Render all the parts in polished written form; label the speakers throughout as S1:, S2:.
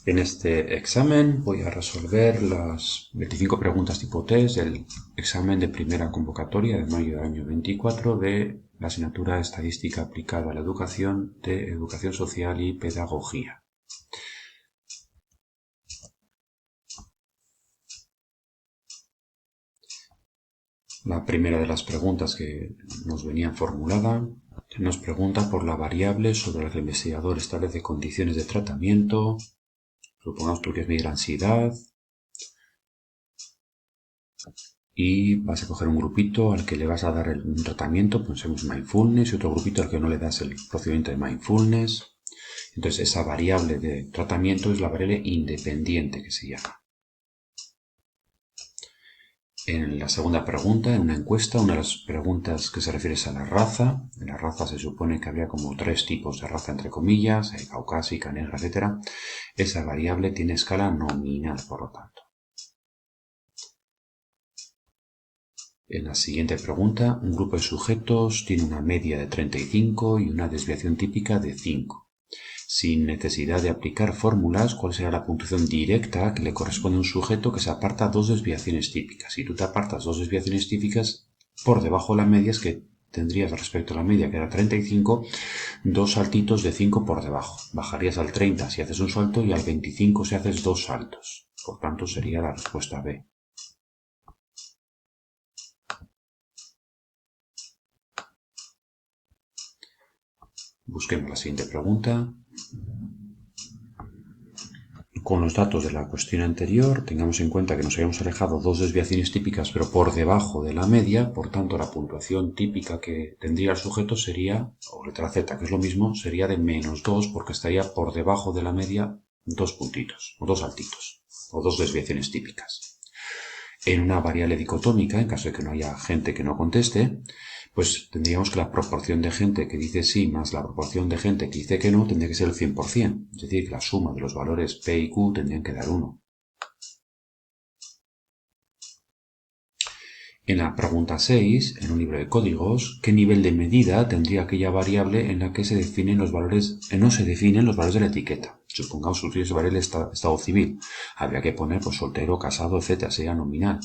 S1: En este examen voy a resolver las 25 preguntas tipo test del examen de primera convocatoria de mayo del año 24 de la asignatura Estadística aplicada a la educación de Educación Social y Pedagogía. La primera de las preguntas que nos venía formulada nos pregunta por la variable sobre la que el investigador establece condiciones de tratamiento. Supongamos tú quieres medir ansiedad y vas a coger un grupito al que le vas a dar un tratamiento, pensemos mindfulness, y otro grupito al que no le das el procedimiento de mindfulness. Entonces esa variable de tratamiento es la variable independiente que se llama. En la segunda pregunta, en una encuesta, una de las preguntas que se refiere es a la raza. En la raza se supone que había como 3 tipos de raza, entre comillas, caucásica, negra, etc. Esa variable tiene escala nominal, por lo tanto. En la siguiente pregunta, un grupo de sujetos tiene una media de 35 y una desviación típica de 5. Sin necesidad de aplicar fórmulas, ¿cuál será la puntuación directa que le corresponde a un sujeto que se aparta 2 desviaciones típicas? Si tú te apartas 2 desviaciones típicas, por debajo de la media es que tendrías respecto a la media, que era 35, 2 saltitos de 5 por debajo. Bajarías al 30 si haces un salto y al 25 si haces 2 saltos. Por tanto, sería la respuesta B. Busquemos la siguiente pregunta. Con los datos de la cuestión anterior, tengamos en cuenta que nos habíamos alejado 2 desviaciones típicas, pero por debajo de la media, por tanto la puntuación típica que tendría el sujeto sería, o letra Z, que es lo mismo, sería de -2, porque estaría por debajo de la media 2 puntitos, o 2 saltitos, o 2 desviaciones típicas. En una variable dicotómica, en caso de que no haya gente que no conteste, pues tendríamos que la proporción de gente que dice sí más la proporción de gente que dice que no tendría que ser el 100%. Es decir, que la suma de los valores P y Q tendrían que dar 1. En la pregunta 6, en un libro de códigos, ¿qué nivel de medida tendría aquella variable en la que se definen los valores, no se definen los valores de la etiqueta? Supongamos que utilizas variable estado civil. Habría que poner pues soltero, casado, etcétera, sería nominal.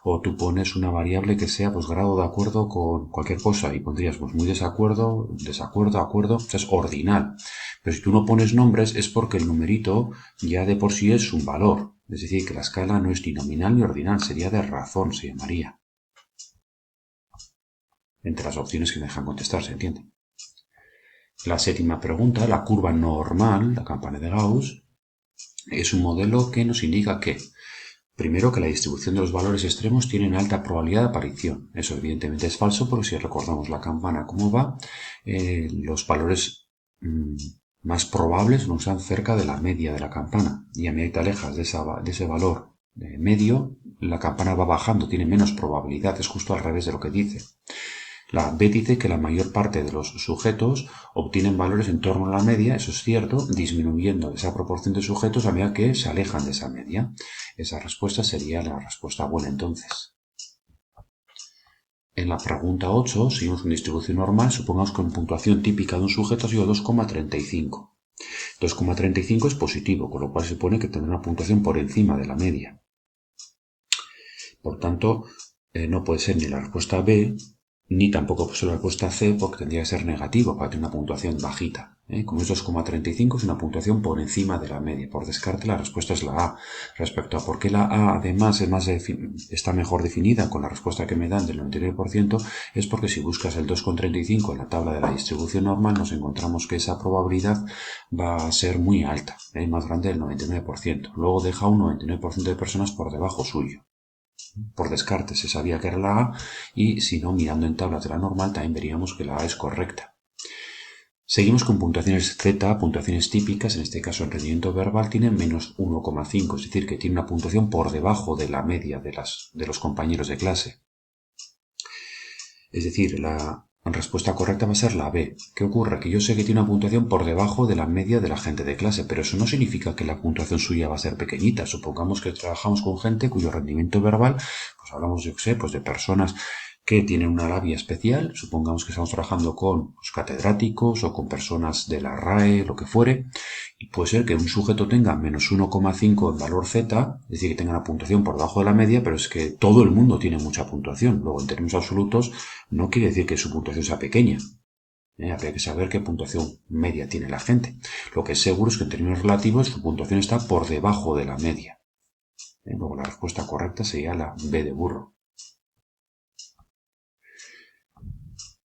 S1: O tú pones una variable que sea pues grado de acuerdo con cualquier cosa y pondrías pues muy desacuerdo, desacuerdo, acuerdo, es ordinal. Pero si tú no pones nombres es porque el numerito ya de por sí es un valor. Es decir, que la escala no es ni nominal ni ordinal, sería de razón, se llamaría. Entre las opciones que me dejan contestar, ¿se entiende? La séptima pregunta, la curva normal, la campana de Gauss, es un modelo que nos indica que, primero, que la distribución de los valores extremos tiene alta probabilidad de aparición. Eso evidentemente es falso porque si recordamos la campana cómo va, los valores más probables no están cerca de la media de la campana. Y a medida que te alejas de ese valor medio, la campana va bajando, tiene menos probabilidad, es justo al revés de lo que dice. La B dice que la mayor parte de los sujetos obtienen valores en torno a la media, eso es cierto, disminuyendo esa proporción de sujetos a medida que se alejan de esa media. Esa respuesta sería la respuesta buena entonces. En la pregunta 8, seguimos con distribución normal, supongamos que en puntuación típica de un sujeto ha sido 2,35. 2,35 es positivo, con lo cual se supone que tendrá una puntuación por encima de la media. Por tanto, no puede ser ni la respuesta B, ni tampoco puede ser la respuesta C, porque tendría que ser negativo para tener una puntuación bajita. Como es 2,35 es una puntuación por encima de la media. Por descarte la respuesta es la A. Respecto a por qué la A además está mejor definida con la respuesta que me dan del 99%, es porque si buscas el 2,35 en la tabla de la distribución normal nos encontramos que esa probabilidad va a ser muy alta, más grande del 99%. Luego deja un 99% de personas por debajo suyo. Por descarte se sabía que era la A y si no, mirando en tablas de la normal también veríamos que la A es correcta. Seguimos con puntuaciones Z, puntuaciones típicas, en este caso el rendimiento verbal tiene menos 1,5, es decir, que tiene una puntuación por debajo de la media de los compañeros de clase. Es decir, la respuesta correcta va a ser la B. ¿Qué ocurre? Que yo sé que tiene una puntuación por debajo de la media de la gente de clase, pero eso no significa que la puntuación suya va a ser pequeñita. Supongamos que trabajamos con gente cuyo rendimiento verbal, pues hablamos, yo qué sé, pues de personas que tienen una labia especial. Supongamos que estamos trabajando con los catedráticos o con personas de la RAE, lo que fuere, y puede ser que un sujeto tenga menos 1,5 en valor Z, es decir, que tenga una puntuación por debajo de la media, pero es que todo el mundo tiene mucha puntuación. Luego, en términos absolutos, no quiere decir que su puntuación sea pequeña. Habría que saber qué puntuación media tiene la gente. Lo que es seguro es que en términos relativos su puntuación está por debajo de la media. Luego la respuesta correcta sería la B de burro.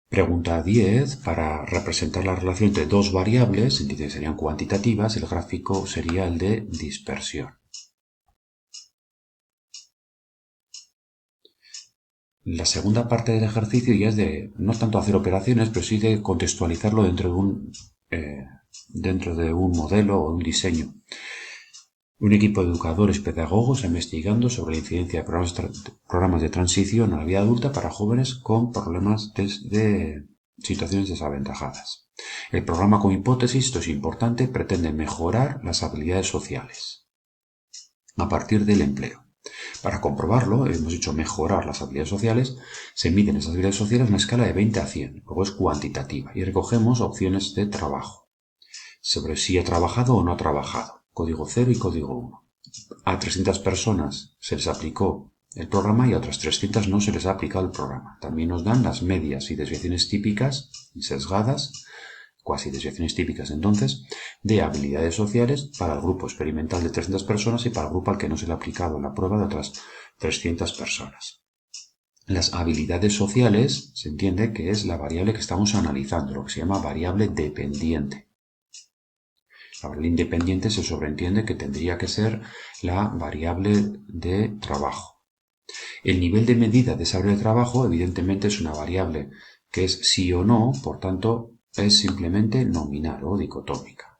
S1: Pregunta 10. Para representar la relación entre dos variables, que serían cuantitativas, el gráfico sería el de dispersión. La segunda parte del ejercicio ya es de, no tanto hacer operaciones, pero sí de contextualizarlo dentro de un modelo o un diseño. Un equipo de educadores y pedagogos está investigando sobre la incidencia de programas de transición a la vida adulta para jóvenes con problemas de situaciones desaventajadas. El programa con hipótesis, esto es importante, pretende mejorar las habilidades sociales a partir del empleo. Para comprobarlo, hemos dicho mejorar las habilidades sociales, se miden esas habilidades sociales en una escala de 20 a 100, luego es cuantitativa, y recogemos opciones de trabajo, sobre si ha trabajado o no ha trabajado, código 0 y código 1. A 300 personas se les aplicó el programa y a otras 300 no se les ha aplicado el programa. También nos dan las medias y desviaciones típicas y sesgadas, cuasi desviaciones típicas entonces, de habilidades sociales para el grupo experimental de 300 personas y para el grupo al que no se le ha aplicado la prueba de otras 300 personas. Las habilidades sociales se entiende que es la variable que estamos analizando, lo que se llama variable dependiente. La variable independiente se sobreentiende que tendría que ser la variable de trabajo. El nivel de medida de esa variable de trabajo evidentemente es una variable que es sí o no, por tanto es simplemente nominal o dicotómica.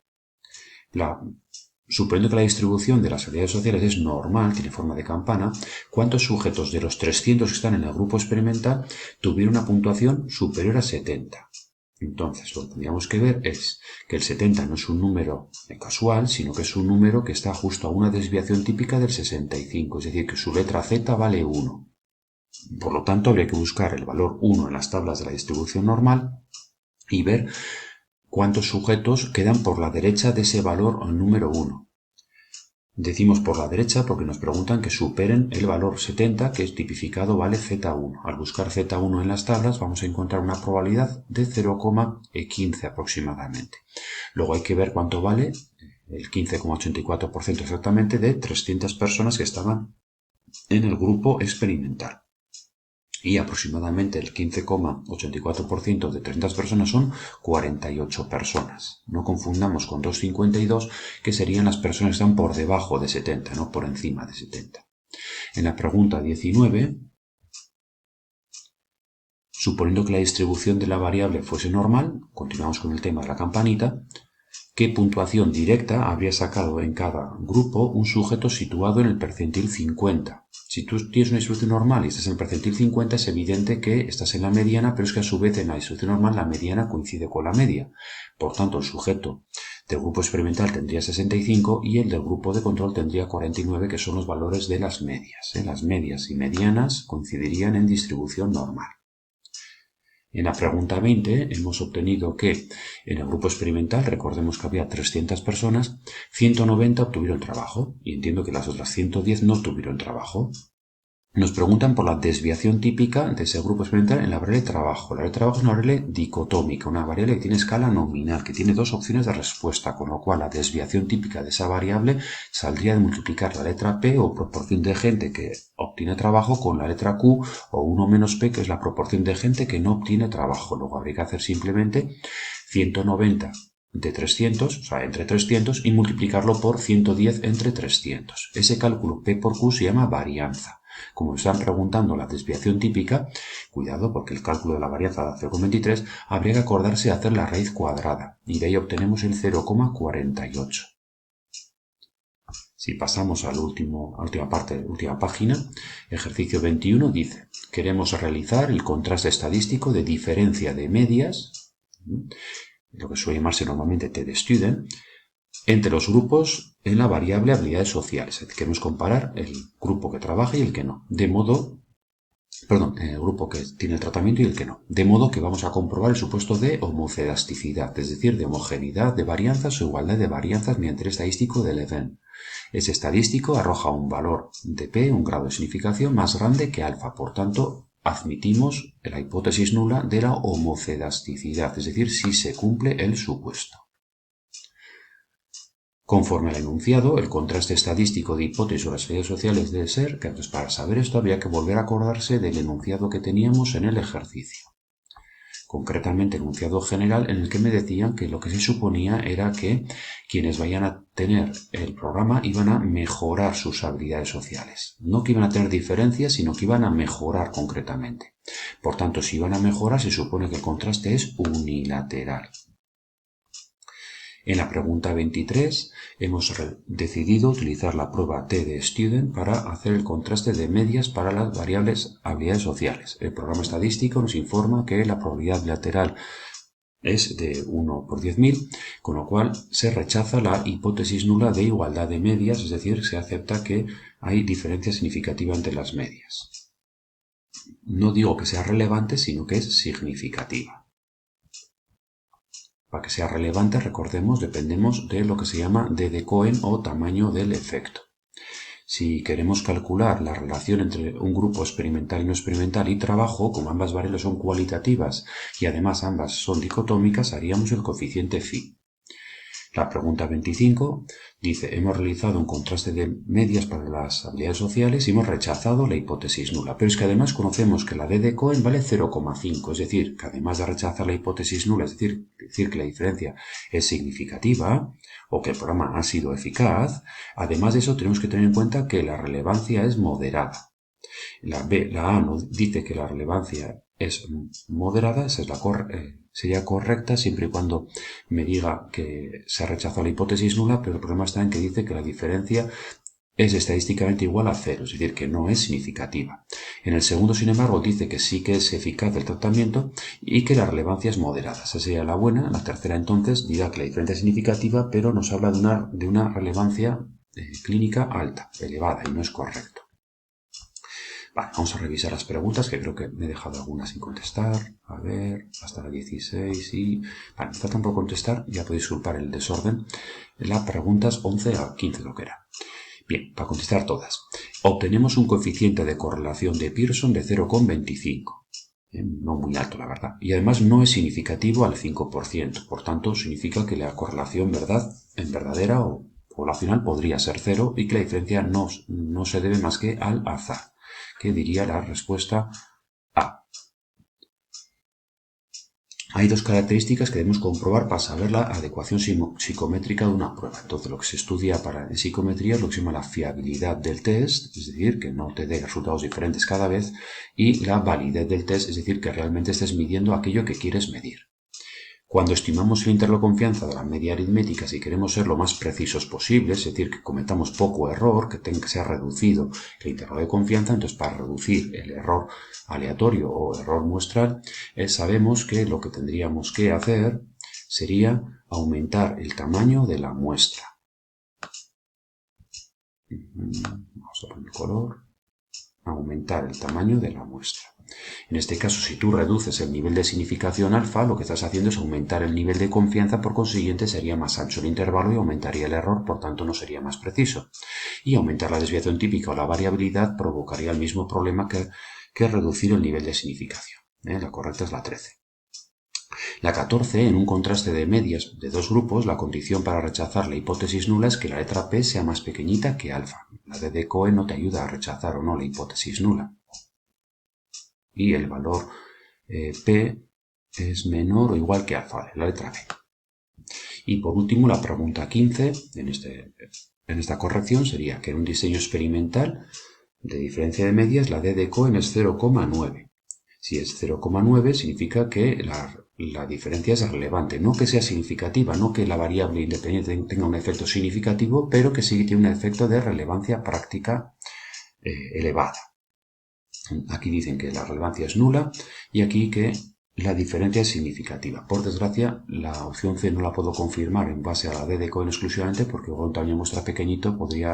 S1: Suponiendo que la distribución de las habilidades sociales es normal, tiene forma de campana, ¿cuántos sujetos de los 300 que están en el grupo experimental tuvieron una puntuación superior a 70? Entonces, lo que tendríamos que ver es que el 70 no es un número casual, sino que es un número que está justo a una desviación típica del 65, es decir, que su letra Z vale 1. Por lo tanto, habría que buscar el valor 1 en las tablas de la distribución normal y ver cuántos sujetos quedan por la derecha de ese valor número 1. Decimos por la derecha porque nos preguntan que superen el valor 70, que es tipificado vale Z1. Al buscar Z1 en las tablas vamos a encontrar una probabilidad de 0,15 aproximadamente. Luego hay que ver cuánto vale el 15,84% exactamente de 300 personas que estaban en el grupo experimental. Y aproximadamente el 15,84% de 300 personas son 48 personas. No confundamos con 2,52, que serían las personas que están por debajo de 70, no por encima de 70. En la pregunta 19, suponiendo que la distribución de la variable fuese normal, continuamos con el tema de la campanita, ¿qué puntuación directa habría sacado en cada grupo un sujeto situado en el percentil 50? Si tú tienes una distribución normal y estás en el percentil 50, es evidente que estás en la mediana, pero es que a su vez en la distribución normal la mediana coincide con la media. Por tanto, el sujeto del grupo experimental tendría 65 y el del grupo de control tendría 49, que son los valores de las medias. Las medias y medianas coincidirían en distribución normal. En la pregunta 20 hemos obtenido que en el grupo experimental, recordemos que había 300 personas, 190 obtuvieron trabajo y entiendo que las otras 110 no tuvieron trabajo. Nos preguntan por la desviación típica de ese grupo experimental en la variable trabajo. La variable trabajo es una variable dicotómica, una variable que tiene escala nominal, que tiene dos opciones de respuesta, con lo cual la desviación típica de esa variable saldría de multiplicar la letra P o proporción de gente que obtiene trabajo con la letra Q o 1 menos P, que es la proporción de gente que no obtiene trabajo. Luego habría que hacer simplemente 190 de 300, o sea, entre 300, y multiplicarlo por 110 entre 300. Ese cálculo P por Q se llama varianza. Como me están preguntando la desviación típica, cuidado porque el cálculo de la varianza da 0,23, habría que acordarse de hacer la raíz cuadrada y de ahí obtenemos el 0,48. Si pasamos a la última página, ejercicio 21 dice, queremos realizar el contraste estadístico de diferencia de medias, lo que suele llamarse normalmente T-de-Student, entre los grupos en la variable habilidades sociales. Es decir, queremos comparar el grupo que trabaja y el que no. De modo el grupo que tiene el tratamiento y el que no. De modo que vamos a comprobar el supuesto de homocedasticidad, es decir, de homogeneidad de varianzas o igualdad de varianzas mediante el estadístico de Leven. Ese estadístico arroja un valor de P, un grado de significación más grande que alfa. Por tanto, admitimos la hipótesis nula de la homocedasticidad, es decir, si se cumple el supuesto. Conforme al enunciado, el contraste estadístico de hipótesis o las redes sociales debe ser que, pues, para saber esto había que volver a acordarse del enunciado que teníamos en el ejercicio. Concretamente, el enunciado general en el que me decían que lo que se suponía era que quienes vayan a tener el programa iban a mejorar sus habilidades sociales. No que iban a tener diferencias, sino que iban a mejorar concretamente. Por tanto, si iban a mejorar, se supone que el contraste es unilateral. En la pregunta 23 hemos decidido utilizar la prueba T de Student para hacer el contraste de medias para las variables habilidades sociales. El programa estadístico nos informa que la probabilidad bilateral es de 1 por 10.000, con lo cual se rechaza la hipótesis nula de igualdad de medias, es decir, se acepta que hay diferencia significativa entre las medias. No digo que sea relevante, sino que es significativa. Para que sea relevante, recordemos, dependemos de lo que se llama D de Cohen o tamaño del efecto. Si queremos calcular la relación entre un grupo experimental y no experimental y trabajo, como ambas variables son cualitativas y además ambas son dicotómicas, haríamos el coeficiente phi. La pregunta 25 dice, hemos realizado un contraste de medias para las habilidades sociales y hemos rechazado la hipótesis nula. Pero es que además conocemos que la D de Cohen vale 0,5, es decir, que además de rechazar la hipótesis nula, es decir que la diferencia es significativa o que el programa ha sido eficaz, además de eso tenemos que tener en cuenta que la relevancia es moderada. La A nos dice que la relevancia es moderada, esa es sería correcta siempre y cuando me diga que se ha rechazado la hipótesis nula, pero el problema está en que dice que la diferencia es estadísticamente igual a 0, es decir, que no es significativa. En el segundo, sin embargo, dice que sí que es eficaz el tratamiento y que la relevancia es moderada. Esa sería la buena. La tercera, entonces, dirá que la diferencia es significativa, pero nos habla de una relevancia clínica alta, elevada, y no es correcto. Vale, vamos a revisar las preguntas, que creo que me he dejado algunas sin contestar. A ver, hasta la 16 y... Vale, me falta un poco contestar, ya podéis disculpar el desorden. Las preguntas 11 a 15 creo que era. Bien, para contestar todas. Obtenemos un coeficiente de correlación de Pearson de 0,25. No muy alto, la verdad. Y además no es significativo al 5%. Por tanto, significa que la correlación en verdadera o la final podría ser 0 y que la diferencia no se debe más que al azar, que diría la respuesta A. Hay dos características que debemos comprobar para saber la adecuación psicométrica de una prueba. Entonces, lo que se estudia en psicometría es lo que se llama la fiabilidad del test, es decir, que no te dé resultados diferentes cada vez, y la validez del test, es decir, que realmente estés midiendo aquello que quieres medir. Cuando estimamos el intervalo de confianza de la media aritmética, si queremos ser lo más precisos posible, es decir, que cometamos poco error, que sea reducido el intervalo de confianza, entonces para reducir el error aleatorio o error muestral, sabemos que lo que tendríamos que hacer sería aumentar el tamaño de la muestra. Vamos a poner color. Aumentar el tamaño de la muestra. En este caso, si tú reduces el nivel de significación alfa, lo que estás haciendo es aumentar el nivel de confianza, por consiguiente sería más ancho el intervalo y aumentaría el error, por tanto no sería más preciso. Y aumentar la desviación típica o la variabilidad provocaría el mismo problema que reducir el nivel de significación. La correcta es la 13. La 14, en un contraste de medias de dos grupos, la condición para rechazar la hipótesis nula es que la letra P sea más pequeñita que alfa. La D de Cohen no te ayuda a rechazar o no la hipótesis nula. Y el valor P es menor o igual que alfa, la letra B. Y por último, la pregunta 15, en esta corrección, sería que en un diseño experimental de diferencia de medias, la D de Cohen es 0,9. Si es 0,9 significa que la diferencia es relevante, no que sea significativa, no que la variable independiente tenga un efecto significativo, pero que sí tiene un efecto de relevancia práctica elevada. Aquí dicen que la relevancia es nula y aquí que la diferencia es significativa. Por desgracia, la opción C no la puedo confirmar en base a la D de coin exclusivamente, porque un tamaño de muestra pequeñito podría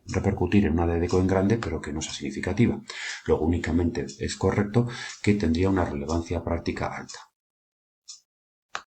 S1: repercutir en una D de coin grande, pero que no sea significativa. Luego únicamente es correcto que tendría una relevancia práctica alta.